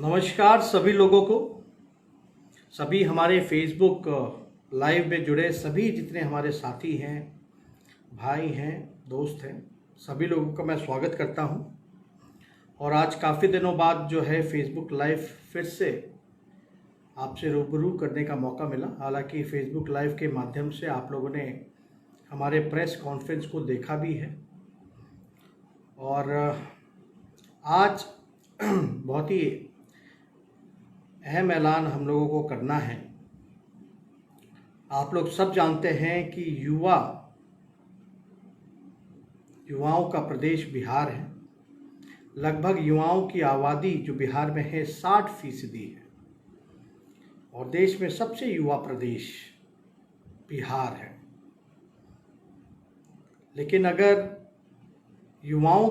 नमस्कार सभी लोगों को, सभी हमारे फेसबुक लाइव में जुड़े सभी जितने हमारे साथी हैं, भाई हैं, दोस्त हैं, सभी लोगों का मैं स्वागत करता हूं। और आज काफ़ी दिनों बाद जो है फेसबुक लाइव फिर से आपसे रूबरू करने का मौका मिला। हालांकि फेसबुक लाइव के माध्यम से आप लोगों ने हमारे प्रेस कॉन्फ्रेंस को देखा भी है और आज बहुत ही अहम ऐलान हम लोगों को करना है। आप लोग सब जानते हैं कि युवाओं का प्रदेश बिहार है। लगभग युवाओं की आबादी जो बिहार में है 60% है और देश में सबसे युवा प्रदेश बिहार है। लेकिन अगर युवाओं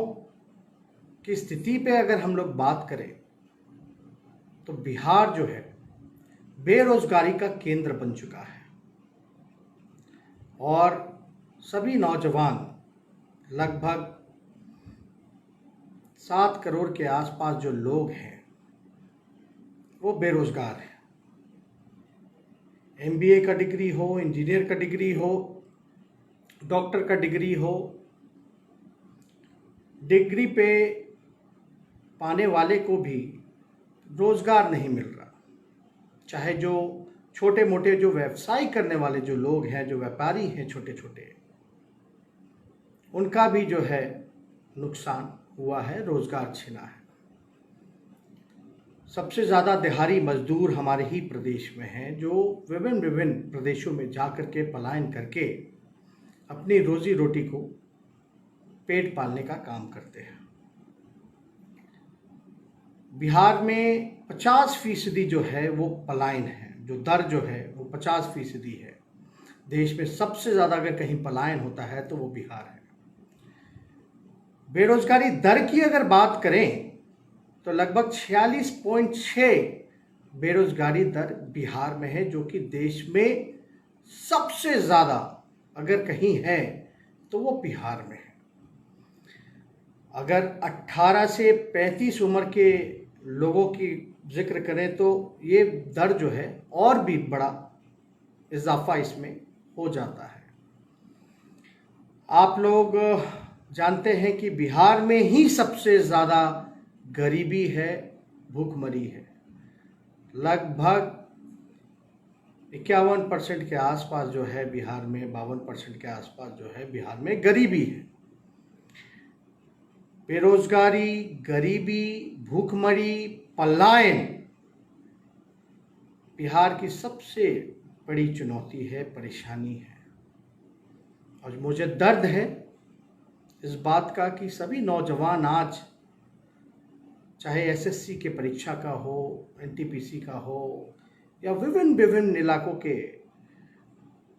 की स्थिति पे अगर हम लोग बात करें तो बिहार जो है बेरोजगारी का केंद्र बन चुका है और सभी नौजवान लगभग 7 करोड़ के आसपास जो लोग हैं वो बेरोजगार हैं। MBA का डिग्री हो, इंजीनियर का डिग्री हो, डॉक्टर का डिग्री हो, डिग्री पे पाने वाले को भी रोजगार नहीं मिल रहा। चाहे जो छोटे मोटे जो व्यवसाय करने वाले जो लोग हैं, जो व्यापारी हैं छोटे छोटे, उनका भी जो है नुकसान हुआ है, रोजगार छिना है। सबसे ज़्यादा दिहाड़ी मजदूर हमारे ही प्रदेश में हैं जो विभिन्न प्रदेशों में जाकर के पलायन करके अपनी रोजी रोटी को पेट पालने का काम करते हैं। बिहार में 50% जो है वो पलायन है, जो दर जो है वो 50% है। देश में सबसे ज़्यादा अगर कहीं पलायन होता है तो वो बिहार है। बेरोजगारी दर की अगर बात करें तो लगभग 46.6 बेरोजगारी दर बिहार में है, जो कि देश में सबसे ज़्यादा अगर कहीं है तो वो बिहार में है। अगर 18 से 35 उम्र के लोगों की जिक्र करें तो ये दर जो है और भी बड़ा इजाफा इसमें हो जाता है। आप लोग जानते हैं कि बिहार में ही सबसे ज़्यादा गरीबी है, भूखमरी है। लगभग 51% के आसपास जो है बिहार में, 52% के आसपास जो है बिहार में गरीबी है। बेरोजगारी, गरीबी, भूखमरी, पलायन बिहार की सबसे बड़ी चुनौती है, परेशानी है। और मुझे दर्द है इस बात का कि सभी नौजवान आज चाहे SSC के परीक्षा का हो, NTPC का हो या विभिन्न इलाकों के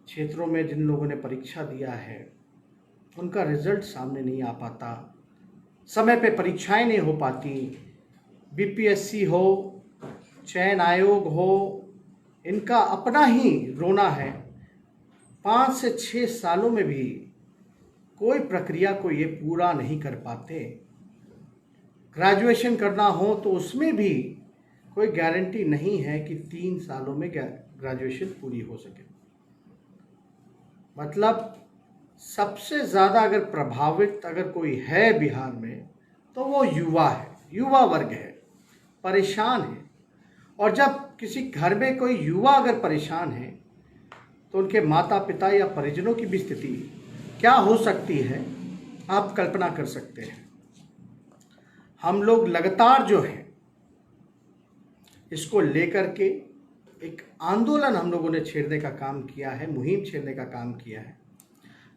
क्षेत्रों में जिन लोगों ने परीक्षा दिया है उनका रिजल्ट सामने नहीं आ पाता, समय पे परीक्षाएं नहीं हो पाती। BPSC हो, चयन आयोग हो, इनका अपना ही रोना है। 5 से 6 सालों में भी कोई प्रक्रिया को ये पूरा नहीं कर पाते। ग्रेजुएशन करना हो तो उसमें भी कोई गारंटी नहीं है कि 3 सालों में ग्रेजुएशन पूरी हो सके। मतलब सबसे ज़्यादा अगर प्रभावित अगर कोई है बिहार में तो वो युवा है, युवा वर्ग है, परेशान है। और जब किसी घर में कोई युवा अगर परेशान है तो उनके माता पिता या परिजनों की भी स्थिति क्या हो सकती है, आप कल्पना कर सकते हैं। हम लोग लगातार जो है इसको लेकर के एक आंदोलन हम लोगों ने छेड़ने का काम किया है, मुहिम छेड़ने का काम किया है,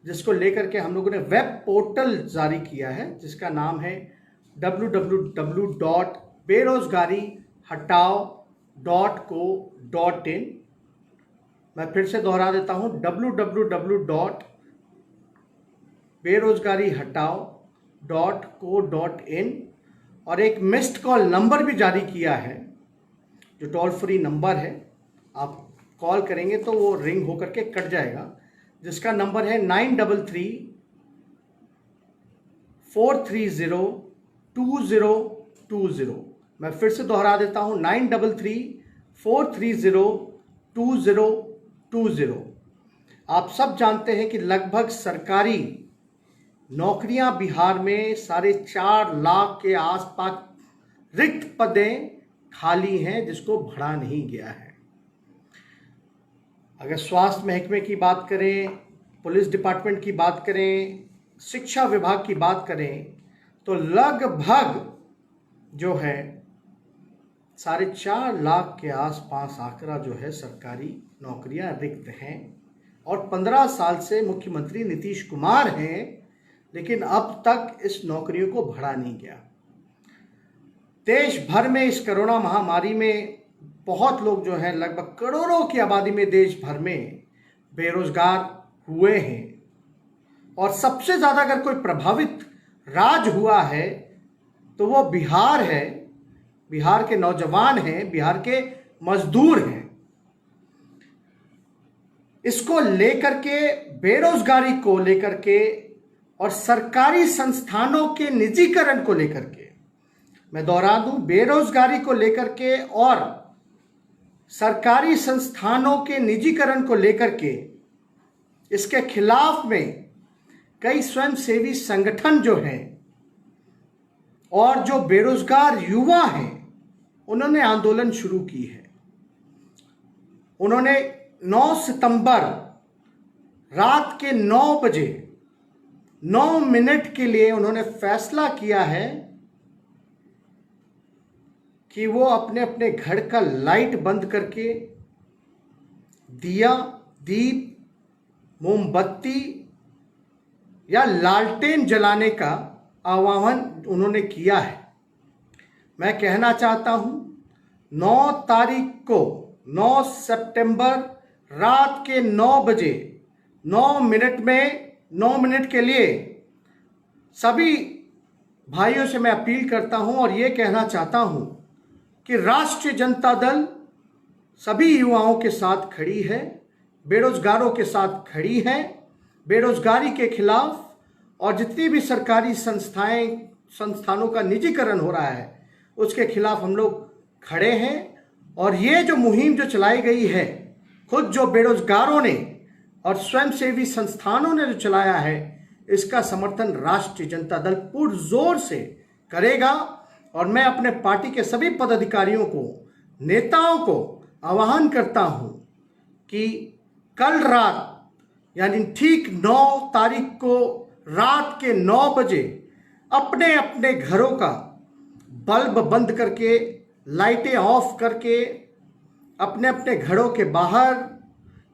जिसको लेकर के हम लोगों ने वेब पोर्टल जारी किया है जिसका नाम है www.बेरोजगारीहटाओ.co.in। मैं फिर से दोहरा देता हूँ, www.बेरोजगारीहटाओ.co.in। और एक मिस्ड कॉल नंबर भी जारी किया है जो टोल फ्री नंबर है। आप कॉल करेंगे तो वो रिंग होकर के कट जाएगा, जिसका नंबर है 9334302020। मैं फिर से दोहरा देता हूँ, 9334302020। आप सब जानते हैं कि लगभग सरकारी नौकरियां बिहार में 4.5 लाख के आसपास रिक्त पदें खाली हैं, जिसको भरा नहीं गया है। अगर स्वास्थ्य महकमे की बात करें, पुलिस डिपार्टमेंट की बात करें, शिक्षा विभाग की बात करें, तो लगभग जो है 4.5 लाख के आसपास आंकड़ा जो है सरकारी नौकरियां रिक्त हैं। और 15 साल से मुख्यमंत्री नीतीश कुमार हैं, लेकिन अब तक इस नौकरियों को भरा नहीं गया। देश भर में इस कोरोना महामारी में बहुत लोग जो हैं, लगभग करोड़ों की आबादी में देश भर में बेरोजगार हुए हैं। और सबसे ज़्यादा अगर कोई प्रभावित राज्य हुआ है तो वो बिहार है। बिहार के नौजवान हैं, बिहार के मजदूर हैं। इसको लेकर के, बेरोजगारी को लेकर के और सरकारी संस्थानों के निजीकरण को लेकर के, मैं दोहरा दूं, बेरोजगारी को लेकर के और सरकारी संस्थानों के निजीकरण को लेकर के, इसके खिलाफ में कई स्वयंसेवी संगठन जो हैं और जो बेरोजगार युवा हैं, उन्होंने आंदोलन शुरू की है। उन्होंने 9 सितंबर रात के 9 बजे 9 मिनट के लिए उन्होंने फैसला किया है कि वो अपने अपने घर का लाइट बंद करके दिया, दीप, मोमबत्ती या लालटेन जलाने का आह्वान उन्होंने किया है। मैं कहना चाहता हूं, 9 तारीख को, 9 सितंबर रात के 9 बजे 9 मिनट में 9 मिनट के लिए सभी भाइयों से मैं अपील करता हूं और ये कहना चाहता हूं कि राष्ट्रीय जनता दल सभी युवाओं के साथ खड़ी है, बेरोजगारों के साथ खड़ी है। बेरोजगारी के खिलाफ और जितनी भी सरकारी संस्थानों का निजीकरण हो रहा है, उसके खिलाफ हम लोग खड़े हैं। और ये जो मुहिम जो चलाई गई है, खुद जो बेरोजगारों ने और स्वयंसेवी संस्थानों ने जो चलाया है, इसका समर्थन राष्ट्रीय जनता दल पुरजोर से करेगा। और मैं अपने पार्टी के सभी पदाधिकारियों को, नेताओं को आह्वान करता हूं कि कल रात यानी ठीक 9 तारीख को रात के 9 बजे अपने अपने घरों का बल्ब बंद करके, लाइटें ऑफ करके, अपने अपने घरों के बाहर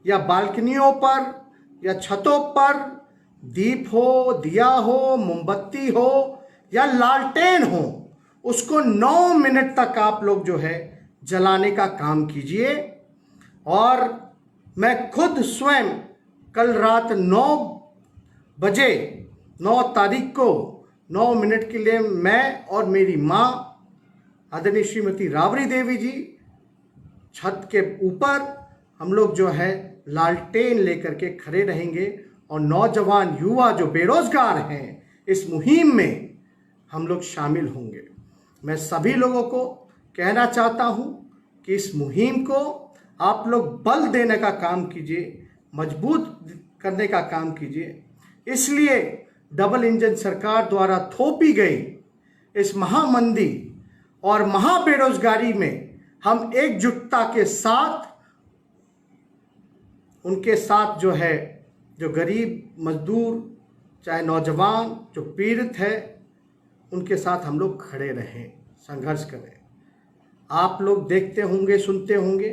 या बालकनियों पर या छतों पर दीप हो, दिया हो, मोमबत्ती हो या लालटेन हो, उसको 9 मिनट तक आप लोग जो है जलाने का काम कीजिए। और मैं खुद स्वयं कल रात 9 बजे 9 तारीख को 9 मिनट के लिए मैं और मेरी माँ आदरणीय श्रीमती राबड़ी देवी जी छत के ऊपर हम लोग जो है लालटेन लेकर के खड़े रहेंगे। और नौजवान युवा जो बेरोजगार हैं, इस मुहिम में हम लोग शामिल होंगे। मैं सभी लोगों को कहना चाहता हूं कि इस मुहिम को आप लोग बल देने का काम कीजिए, मजबूत करने का काम कीजिए। इसलिए डबल इंजन सरकार द्वारा थोपी गई इस महामंदी और महाबेरोजगारी में हम एकजुटता के साथ उनके साथ जो है, जो गरीब मजदूर, चाहे नौजवान जो पीड़ित है, उनके साथ हम लोग खड़े रहें, संघर्ष करें। आप लोग देखते होंगे, सुनते होंगे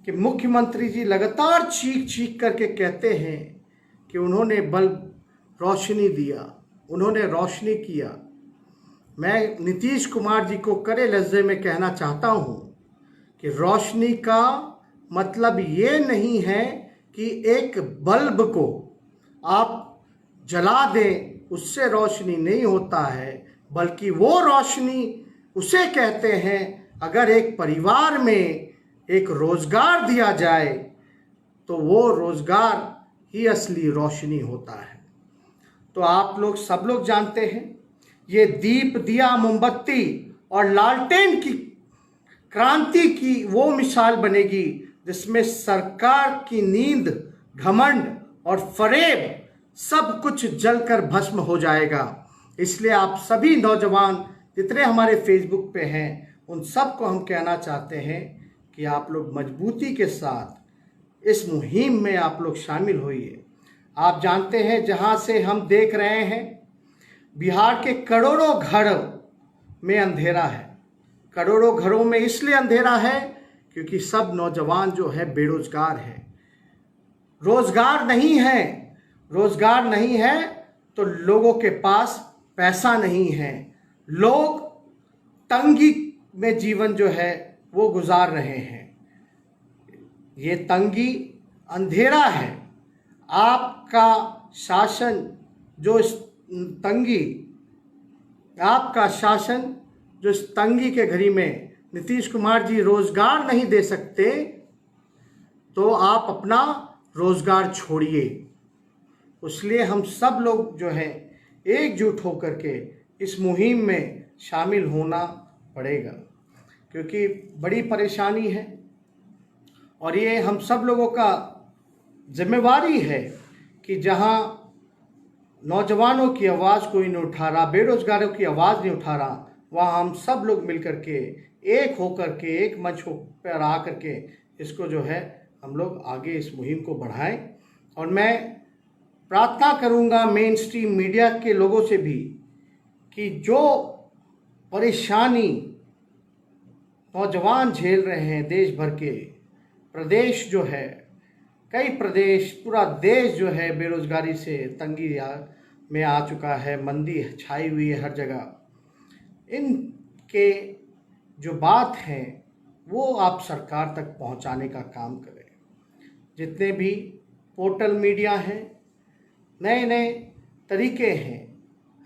कि मुख्यमंत्री जी लगातार चीख चीख करके कहते हैं कि उन्होंने बल्ब रोशनी दिया, उन्होंने रोशनी किया। मैं नीतीश कुमार जी को कड़े लहजे में कहना चाहता हूं कि रोशनी का मतलब ये नहीं है कि एक बल्ब को आप जला दें, उससे रोशनी नहीं होता है, बल्कि वो रोशनी उसे कहते हैं अगर एक परिवार में एक रोजगार दिया जाए तो वो रोजगार ही असली रोशनी होता है। तो आप लोग सब लोग जानते हैं, ये दीप, दिया, मोमबत्ती और लालटेन की क्रांति की वो मिसाल बनेगी जिसमें सरकार की नींद, घमंड और फरेब सब कुछ जलकर भस्म हो जाएगा। इसलिए आप सभी नौजवान जितने हमारे फेसबुक पे हैं उन सबको हम कहना चाहते हैं कि आप लोग मजबूती के साथ इस मुहिम में आप लोग शामिल होइए। आप जानते हैं जहां से हम देख रहे हैं बिहार के करोड़ों घरों में अंधेरा है। करोड़ों घरों में इसलिए अंधेरा है क्योंकि सब नौजवान जो है बेरोजगार है। रोजगार नहीं है तो लोगों के पास पैसा नहीं है। लोग तंगी में जीवन जो है वो गुजार रहे हैं। ये तंगी अंधेरा है। आपका शासन जो इस तंगी के घड़ी में नीतीश कुमार जी रोजगार नहीं दे सकते तो आप अपना रोजगार छोड़िए। इसलिए हम सब लोग जो है एकजुट होकर के इस मुहिम में शामिल होना पड़ेगा क्योंकि बड़ी परेशानी है और ये हम सब लोगों का जिम्मेवारी है कि जहां नौजवानों की आवाज़ कोई नहीं उठा रहा, बेरोजगारों की आवाज़ नहीं उठा रहा, वहाँ हम सब लोग मिलकर के एक होकर के एक मंच पर आ करके इसको जो है हम लोग आगे इस मुहिम को बढ़ाएं। और मैं प्रार्थना करूंगा मेन स्ट्रीम मीडिया के लोगों से भी कि जो परेशानी नौजवान झेल रहे हैं देश भर के प्रदेश जो है, कई प्रदेश, पूरा देश जो है बेरोजगारी से तंगी में आ चुका है, मंदी छाई हुई है हर जगह। इनके जो बात है वो आप सरकार तक पहुंचाने का काम करें। जितने भी पोर्टल मीडिया हैं, नए नए तरीके हैं,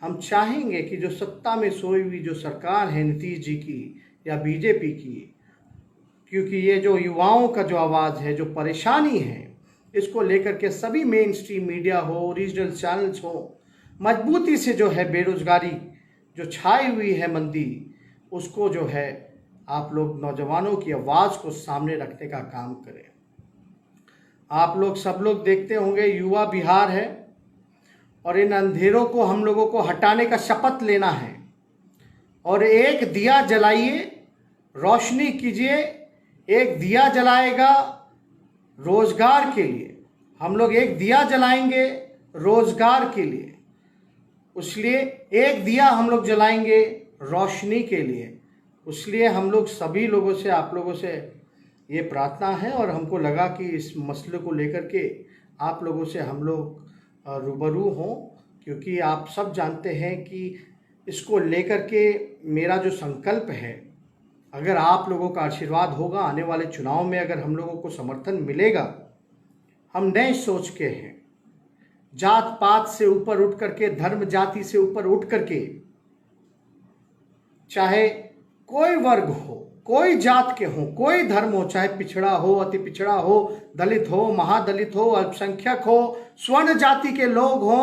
हम चाहेंगे कि जो सत्ता में सोई हुई जो सरकार है नीतीश जी की या बीजेपी की, क्योंकि ये जो युवाओं का जो आवाज़ है, जो परेशानी है, इसको लेकर के सभी मेन स्ट्रीम मीडिया हो, रीजनल चैनल्स हो, मजबूती से जो है बेरोजगारी जो छाई हुई है मंदी, उसको जो है आप लोग नौजवानों की आवाज़ को सामने रखने का काम करें। आप लोग सब लोग देखते होंगे युवा बिहार है और इन अंधेरों को हम लोगों को हटाने का शपथ लेना है और एक दिया जलाइए, रोशनी कीजिए। एक दिया जलाएगा रोजगार के लिए, हम लोग एक दिया जलाएंगे रोजगार के लिए, इसलिए एक दिया हम लोग जलाएंगे रोशनी के लिए। इसलिए हम लोग सभी लोगों से, आप लोगों से ये प्रार्थना है और हमको लगा कि इस मसले को लेकर के आप लोगों से हम लोग रूबरू हों, क्योंकि आप सब जानते हैं कि इसको लेकर के मेरा जो संकल्प है, अगर आप लोगों का आशीर्वाद होगा, आने वाले चुनाव में अगर हम लोगों को समर्थन मिलेगा, हम नए सोच के हैं, जात पात से ऊपर उठ करके, धर्म जाति से ऊपर उठ करके, चाहे कोई वर्ग हो, कोई जात के हो, कोई धर्म हो, चाहे पिछड़ा हो, अति पिछड़ा हो, दलित हो, महादलित हो, अल्पसंख्यक हो, स्वर्ण जाति के लोग हो,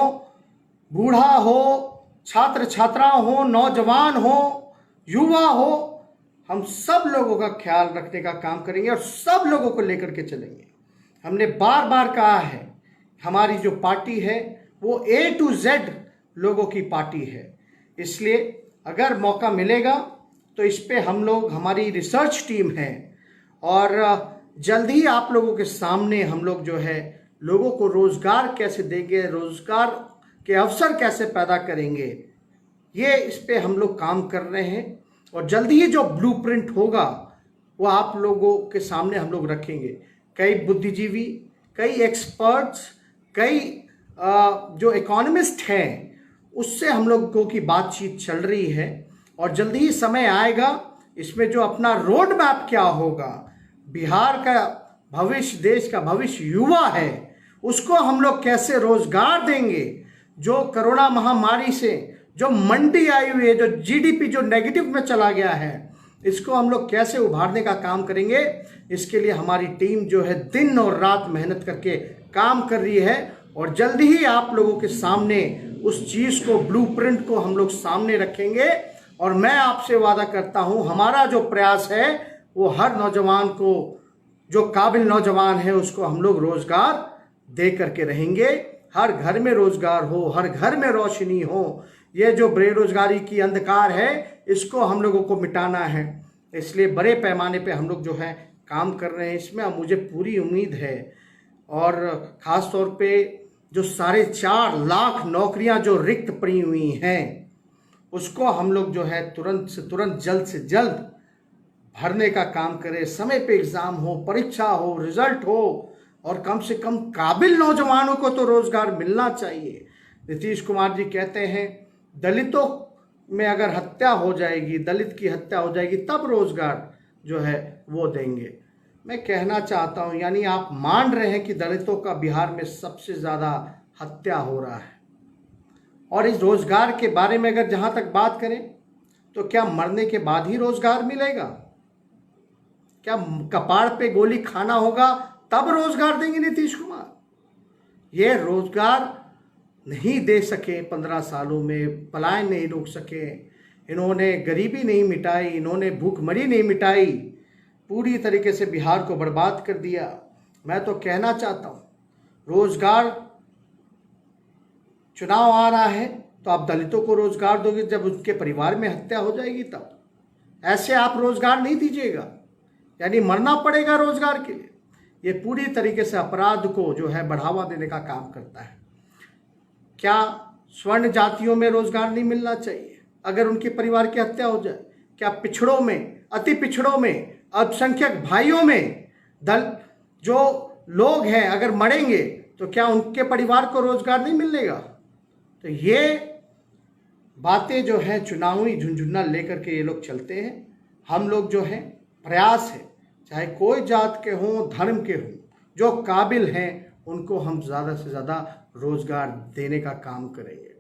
बूढ़ा हो, छात्र छात्रा हो, नौजवान हो, युवा हो, हम सब लोगों का ख्याल रखने का काम करेंगे और सब लोगों को लेकर के चलेंगे। हमने बार बार कहा है हमारी जो पार्टी है वो A to Z लोगों की पार्टी है। इसलिए अगर मौका मिलेगा तो इस पे हम लोग, हमारी रिसर्च टीम है और जल्द ही आप लोगों के सामने हम लोग जो है लोगों को रोजगार कैसे देंगे, रोजगार के अवसर कैसे पैदा करेंगे, ये इस पे हम लोग काम कर रहे हैं और जल्दी ही जो ब्लूप्रिंट होगा वो आप लोगों के सामने हम लोग रखेंगे। कई बुद्धिजीवी, कई एक्सपर्ट्स, कई जो इकोनॉमिस्ट हैं, उससे हम लोगों की बातचीत चल रही है और जल्दी ही समय आएगा इसमें जो अपना रोड मैप क्या होगा, बिहार का भविष्य, देश का भविष्य युवा है, उसको हम लोग कैसे रोजगार देंगे। जो कोरोना महामारी से जो मंदी आई हुई है, जो जीडीपी जो नेगेटिव में चला गया है, इसको हम लोग कैसे उभारने का काम करेंगे, इसके लिए हमारी टीम जो है दिन और रात मेहनत करके काम कर रही है और जल्दी ही आप लोगों के सामने उस चीज़ को, ब्लूप्रिंट को हम लोग सामने रखेंगे और मैं आपसे वादा करता हूं, हमारा जो प्रयास है वो हर नौजवान को, जो काबिल नौजवान है उसको हम लोग रोजगार दे करके रहेंगे। हर घर में रोजगार हो, हर घर में रोशनी हो। ये जो बेरोजगारी की अंधकार है इसको हम लोगों को मिटाना है, इसलिए बड़े पैमाने पे हम लोग जो है काम कर रहे हैं। इसमें अब मुझे पूरी उम्मीद है, और ख़ास तौर पे जो 4.5 लाख नौकरियां जो रिक्त पड़ी हुई हैं उसको हम लोग जो है तुरंत से तुरंत, जल्द से जल्द भरने का काम करें। समय पे एग्ज़ाम हो, परीक्षा हो, रिजल्ट हो, और कम से कम काबिल नौजवानों को तो रोज़गार मिलना चाहिए। नीतीश कुमार जी कहते हैं दलितों में अगर हत्या हो जाएगी, दलित की हत्या हो जाएगी तब रोज़गार जो है वो देंगे। मैं कहना चाहता हूं, यानी आप मान रहे हैं कि दलितों का बिहार में सबसे ज़्यादा हत्या हो रहा है। और इस रोज़गार के बारे में अगर जहां तक बात करें तो क्या मरने के बाद ही रोज़गार मिलेगा? क्या कपाड़ पे गोली खाना होगा तब रोज़गार देंगे नीतीश कुमार? ये रोज़गार नहीं दे सके 15 सालों में, पलायन नहीं रोक सके, इन्होंने गरीबी नहीं मिटाई, इन्होंने भूखमरी नहीं मिटाई, पूरी तरीके से बिहार को बर्बाद कर दिया। मैं तो कहना चाहता हूँ, रोज़गार, चुनाव आ रहा है तो आप दलितों को रोज़गार दोगे जब उनके परिवार में हत्या हो जाएगी तब। ऐसे आप रोज़गार नहीं दीजिएगा, यानी मरना पड़ेगा रोज़गार के लिए। ये पूरी तरीके से अपराध को जो है बढ़ावा देने का काम करता है। क्या स्वर्ण जातियों में रोज़गार नहीं मिलना चाहिए अगर उनके परिवार की हत्या हो जाए? क्या पिछड़ों में, अति पिछड़ों में, अल्पसंख्यक भाइयों में जो लोग हैं अगर मरेंगे तो क्या उनके परिवार को रोज़गार नहीं मिलेगा? तो ये बातें जो हैं चुनावी झुंझुना लेकर के ये लोग चलते हैं। हम लोग जो है प्रयास है, चाहे कोई जात के हों, धर्म के हों, जो काबिल हैं उनको हम ज़्यादा से ज़्यादा रोज़गार देने का काम करेंगे।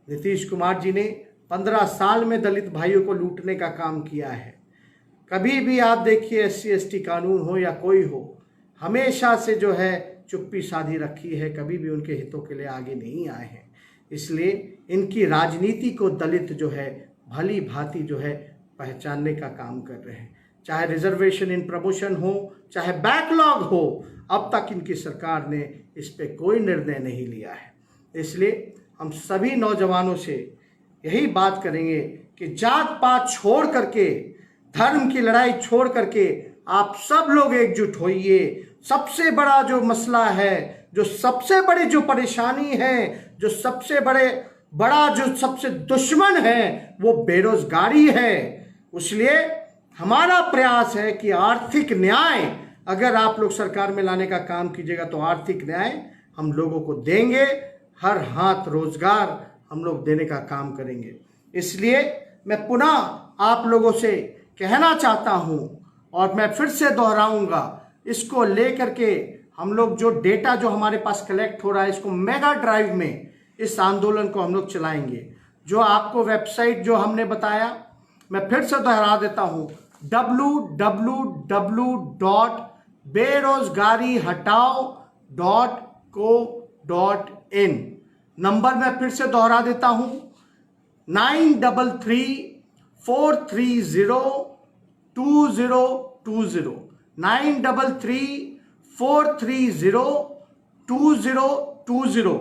नीतीश कुमार जी ने 15 साल में दलित भाइयों को लूटने का काम किया है। कभी भी आप देखिए SC ST कानून हो या कोई हो, हमेशा से जो है चुप्पी साधी रखी है, कभी भी उनके हितों के लिए आगे नहीं आए हैं। इसलिए इनकी राजनीति को दलित जो है भली भांति जो है पहचानने का काम कर रहे हैं। चाहे रिजर्वेशन इन प्रमोशन हो, चाहे बैकलॉग हो, अब तक इनकी सरकार ने इस पे कोई निर्णय नहीं लिया है। इसलिए हम सभी नौजवानों से यही बात करेंगे कि जात पात छोड़ करके, धर्म की लड़ाई छोड़ करके आप सब लोग एकजुट होइए। सबसे बड़ा जो मसला है, जो सबसे बड़ी जो परेशानी है, जो सबसे बड़ा जो सबसे दुश्मन है वो बेरोजगारी है। इसलिए हमारा प्रयास है कि आर्थिक न्याय अगर आप लोग सरकार में लाने का काम कीजिएगा तो आर्थिक न्याय हम लोगों को देंगे, हर हाथ रोजगार हम लोग देने का काम करेंगे। इसलिए मैं पुनः आप लोगों से कहना चाहता हूं, और मैं फिर से दोहराऊंगा, इसको लेकर के हम लोग जो डेटा जो हमारे पास कलेक्ट हो रहा है इसको मेगा ड्राइव में इस आंदोलन को हम लोग चलाएंगे। जो आपको वेबसाइट जो हमने बताया, मैं फिर से दोहरा देता हूं, www.बेरोजगारीहटाओ.co.in। नंबर मैं फिर से दोहरा देता हूं, 9334302020, 9334302020।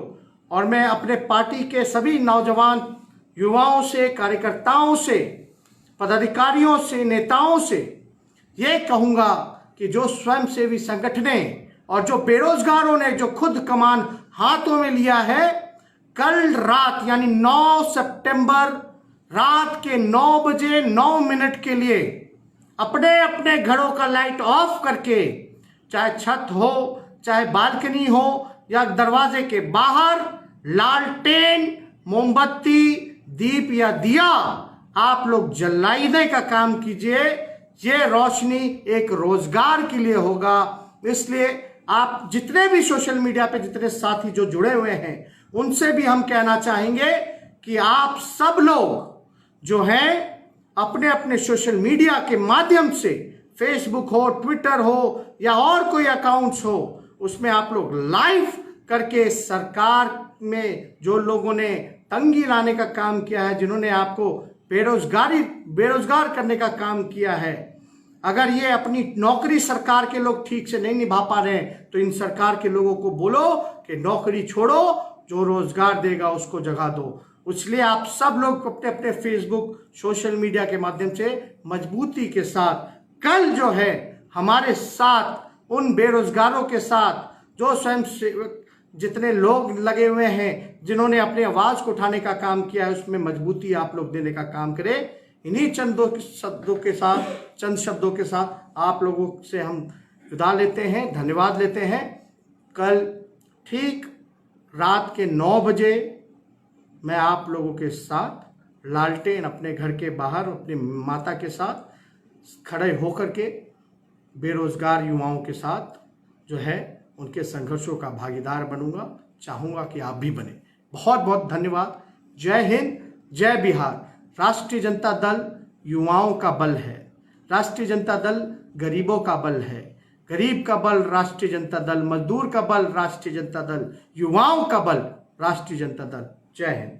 और मैं अपने पार्टी के सभी नौजवान युवाओं से, कार्यकर्ताओं से, पदाधिकारियों से, नेताओं से ये कहूंगा कि जो स्वयंसेवी संगठनें और जो बेरोजगारों ने जो खुद कमान हाथों में लिया है, कल रात यानी 9 सितंबर रात के 9 बजे 9 मिनट के लिए अपने अपने घरों का लाइट ऑफ करके, चाहे छत हो, चाहे बालकनी हो या दरवाजे के बाहर, लालटेन, मोमबत्ती, दीप या दिया आप लोग जलाने का काम कीजिए। ये रोशनी एक रोजगार के लिए होगा। इसलिए आप जितने भी सोशल मीडिया पे जितने साथी जो जुड़े हुए हैं उनसे भी हम कहना चाहेंगे कि आप सब लोग जो हैं अपने अपने सोशल मीडिया के माध्यम से, फेसबुक हो, ट्विटर हो या और कोई अकाउंट्स हो, उसमें आप लोग लाइव करके सरकार में जो लोगों ने तंगी लाने का काम किया है, जिन्होंने आपको बेरोजगार करने का काम किया है। अगर ये अपनी नौकरी सरकार के लोग ठीक से नहीं निभा पा रहे हैं तो इन सरकार के लोगों को बोलो कि नौकरी छोड़ो, जो रोजगार देगा उसको जगह दो। इसलिए आप सब लोग अपने अपने फेसबुक, सोशल मीडिया के माध्यम से मजबूती के साथ कल जो है हमारे साथ उन बेरोजगारों के साथ जो स्वयं सेवक जितने लोग लगे हुए हैं, जिन्होंने अपनी आवाज को उठाने का काम किया है, उसमें मजबूती आप लोग देने का काम करें। इन्हीं चंद शब्दों के साथ आप लोगों से हम विदा लेते हैं, धन्यवाद लेते हैं। कल ठीक रात के 9 बजे मैं आप लोगों के साथ लालटेन अपने घर के बाहर अपनी माता के साथ खड़े होकर के बेरोजगार युवाओं के साथ जो है उनके संघर्षों का भागीदार बनूंगा। चाहूंगा कि आप भी बने। बहुत बहुत धन्यवाद। जय हिंद, जय बिहार। राष्ट्रीय जनता दल युवाओं का बल है। राष्ट्रीय जनता दल गरीबों का बल है। गरीब का बल राष्ट्रीय जनता दल, मजदूर का बल राष्ट्रीय जनता दल, युवाओं का बल राष्ट्रीय जनता दल। जय हिंद।